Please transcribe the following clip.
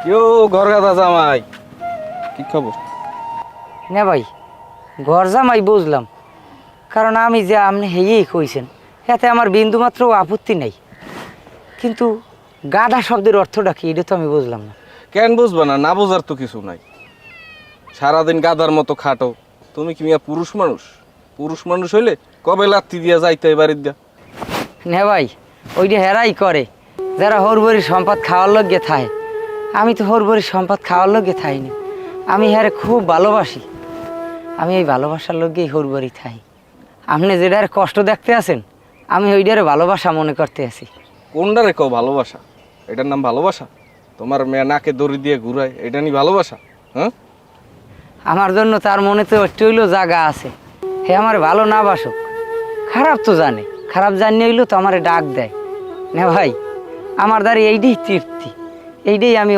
কেউ ঘর গাদা জামাই কি খবর? না ভাই, ঘর জামাই বুঝলাম, কারণ আমি যে আপনি হেয়েই কইছেন এতে আমার বিন্দুমাত্র আপত্তি নাই, কিন্তু গাধা শব্দের অর্থটা কি এটা তো আমি বুঝলাম না। কেন বুঝবা না? না বোঝার তো কিছু নাই। সারাদিন গাদার মতো খাটো, তুমি কি মিয়া পুরুষ মানুষ? পুরুষ মানুষ হইলে কবে লাত্তি দিয়া যাইতে বাড়ির দিয়া। না ভাই, ওইটা হেরাই করে যারা হরবরির সম্পদ খাওয়ার লগে থায়। আমি তো হরবরির সম্পদ খাওয়ার লগে থাইনি, আমি হ্যারে খুব ভালোবাসি। আমি এই ভালোবাসার লগেই হরবরি থাই। আপনি যেটার কষ্ট দেখতে আছেন, আমি ওইটারে ভালোবাসা মনে করতে আছি। কোনটারে কও ভালোবাসা? এটার নাম ভালোবাসা? তোমার মেয়ে নাকে দড়ি দিয়ে ঘুরায়, এটা নি ভালোবাসা? হ্যাঁ, আমার জন্য তার মনে তো একটু হইলেও জায়গা আছে। হে আমার ভালো না বাসুক, খারাপ তো জানে, খারাপ জানিয়ে হইলেও তো আমারে ডাক দেয়। না ভাই, আমার দ্বারা এইটাই তৃপ্তি, এইটাই আমি